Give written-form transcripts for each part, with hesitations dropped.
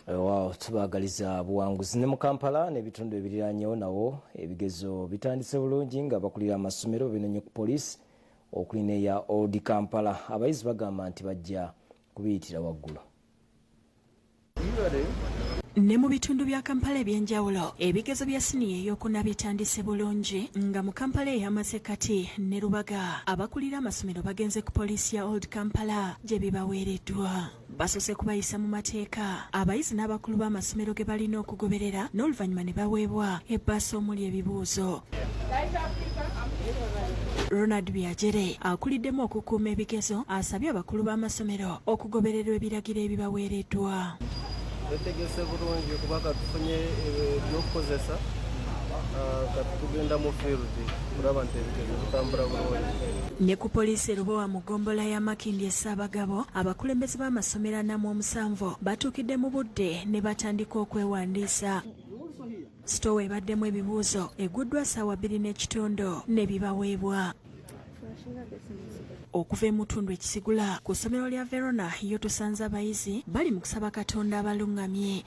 Wow, tubagaliza buwanguzi ne mu Kampala n'ebitundu ebiriranyewo nawo ebigezo bitandise bulungi nga bakulira amasomero binonye ku poliisi okuli n'eya Old Kampala. Abayizi bagamba nti bajja kubiyitira waggulu. Ne mu bitundu bya Kampala ebyenjawulo ebigezo bya siniya ey'okuna bitandise bulungi nga mu Kampala ey'Amasekati ne Rubaga abakulira amasomero bagenze ku poliisi ya Old Kampala gye bibaweereddwa. Basose kubayisa mu mateeka abayizi n'abakulu b'amasomero ge balina okugoberera n'oluvannyuma ne baweebwa ebbaasa omuli ebibuuzo. Ronald Byajere akuliddemu okukuuma ebigezo asabye abakulu b'amasomero okugobererwa ebiragiro ebibaweereddwa. Twetegese bulungi kuba katufunye ebyokukozesa katugenda mu field kulaba nti ebigezo bitambula bulungi. Ne ku poliisi Rubowa mu ggombolola ya Makindye Ssaabagabo abakulembeze b'amasomero 47 batuukidde mu budde ne batandika okwewandiisa. Sitoowa ebaddemu ebibuuzo eguddwa ssaawa 2:30 ne bibaweebwa. Okuva emutundu ekisigula ku ssomero lya Verona yo tusanze abayizi bali mu kusaba Katonda abalungamye.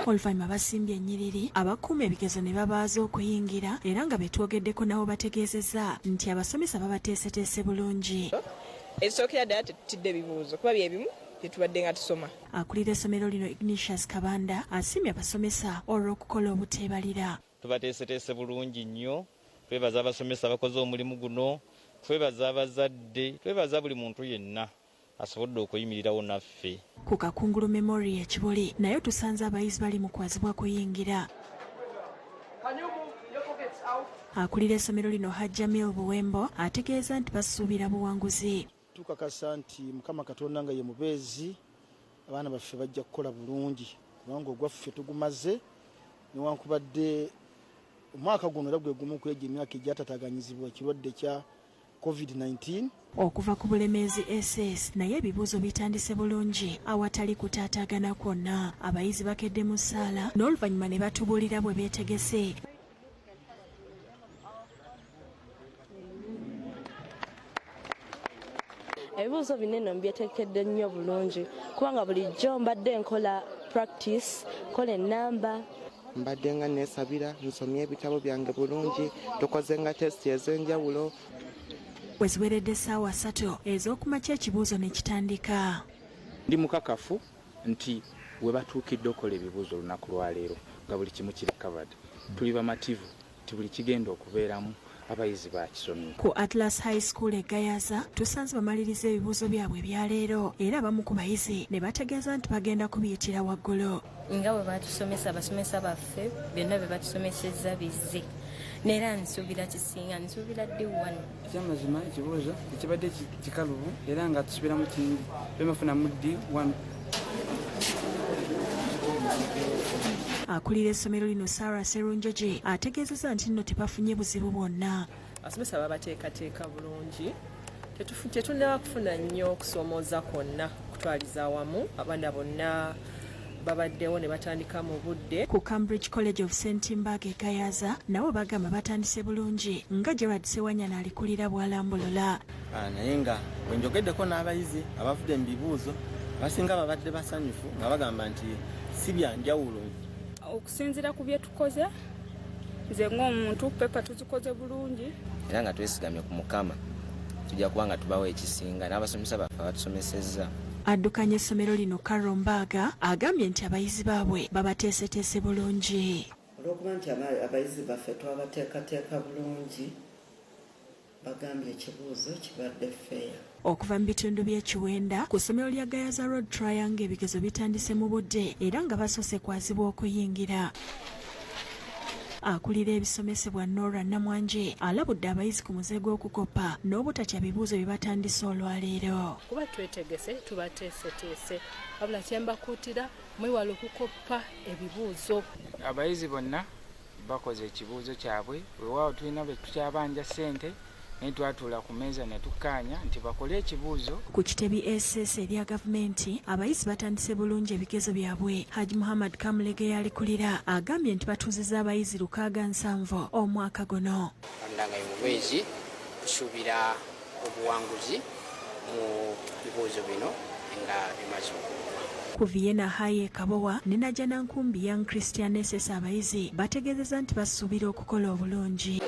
Oluvannyuma basimbye ennyiriri abakuuma ebigezo ne babaaza okuyingira era nga betwogeddeko nabo bategeezezza nti abasomesa babateeseteese bulungi. Ekisookera ddala tetutidde bibuuzo kuba byebimu byetubadde nga tusoma. Akulira essomero lino Ignatius Kabanda asiimye abasomesa olw'okukola obuteebalira. Tubateeseteese bulungi nnyo, twebaza abasomesa abakoze omulimu guno, twebaza abazadde, twebaza buli muntu yenna asobodde okuyimirirawo naffe. Ku Kakungulu Memorial Kibuli nayo tusanze abayizi bali mu kwazibwa kuyingira. Akulira essomero lino Hajjamil Buwembo ategeeza nti basuubira buwanguzi. Tukakasa nti Mukama Katonda nga ye mubeezi abaana baffe bajja kukola bulungi kubanga ogwaffe tugumaze newankubadde omwaka guno era gwe gumu ku emyaka egyatataganyizibwa ekirwadde kya COVID-19. Okuva ku Bulemeezi SS naye ebibuuzo bitandise bulungi awatali kutaatagana kwonna. Abayizi bakedde mu ssaala n'oluvannyuma ne batubuulira bwe beetegese. Ebibuuzo binene mbyetekedde nnyo bulungi kubanga bulijjo mbadde nkola practice kola ennamba. Mbadde nga neesabira nsomye ebitabo byange bulungi tukoze nga tesiti ez'enjawulo. Weziweredde essaawa 3 ez'okumakya ekibuuzo ne kitandika. Ndi mukakafu nti we batuukidde okukola ebibuuzo olunaku lwaleero nga buli kimu kiri covered. Tuli bamativu nti buli kigenda okubeeramu abayizi bakisomye. Ku Atlas High School e Gayaza tusanze bamaliriza ebibuuzo byabwe ebyaleero era abamu ku bayizi ne bategeeza nti bagenda kubiyitira waggulu. Nga bwe batusomesa abasomesa baffe byonna bye batusomesezza bizze neera nsuubira kisinga nsuubira D1. Ekyamazima ekibuuzo ekibadde kikalubu era nga tusubira mu kingi bemafunamu D1. Akulira essomero lino Sarah Serunjoji ategeezezza nti nno tebafunye buzibu bwonna. Abasomesa babateekateeka bulungi, tetunnaba kufuna nnyo okusomooza kwonna kutwaliza awamu. Abaana bonna babaddewo ne batandika mu budde. Ku Cambridge College of St. Mbage Gayaza nabo bagamba batandise bulungi nga Gerard Sewanyana alikulira bwalambulula. Naye nga bwe njogeddeko n'abayizi abavudde mu bibuuzo abasinga babadde basanyufu nga bagamba nti si bya njawulo. Okusinziira ku bye tukoze nze ng'omuntu pepa tuzikoze bulungi era nga twesigamye ku Mukama tujja kuba nga tubawo ekisinga n'abasomesa baffe batusomesezza. Addukanya essomero lino Karombaga agambye nti abayizi baabwe babateeseteese bulungi. Olw'okuba nti abayizi baffe twabateekateeka bulungi bagambye ekibuuzo kibadde feeya. Okuva mu bitundu by'ekiwenda ku ssomero lya Gayaza Road Triangle ebigezo bitandise mu budde era nga basoose kwazibwa okuyingira. Akulira ebisomesebwa Nora Namwanje alabudde abayizi ku muze gw'okukopa n'obutatya bibuuzo bye batandise olwaleero. Kuba twetegese tubateeseteese wabula kyembakuutira mwewale okukoppa ebibuuzo. Abayizi bonna bakoze ekibuuzo kyabwe weewaawo tulina be tukyabanja ssente naye twatuula ku meeza ne tukkaanya nti bakole ekibuuzo. Ku Kitebi SS erya gavumenti abayizi batandise bulungi ebigezo byabwe. Haji Muhammad Kamulege yalikulira agambye nti batuuzizza abayizi 670 omwaka guno. Ndanga mubeezi tusuubira obuwanguzi mu ebibuuzo bino nga bimaze ku Vienna Haye Kabowa ne Najana Nkumbi Young Christian Ss abayizi bategeezezza nti basuubira okukola obulungi.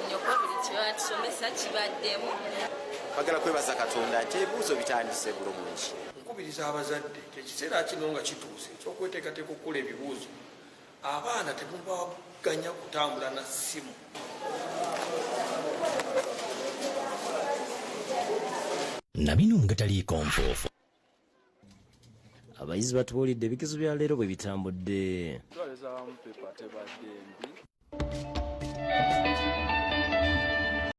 Bagala kwebaza Katonda nti ebibuuzo bitandise bulungi. Nkubiriza abazadde ekiseera kino nga kituuse ekyokweteekateeka okukola ebibuuzo. Abaana temubaganya kutambula na ssimu. Nabino ngataliiko nfuufu. Abayizi batubuulidde ebigezo bya leero bwe bitambudde. Twaleza abamu pepa tebadde mbi.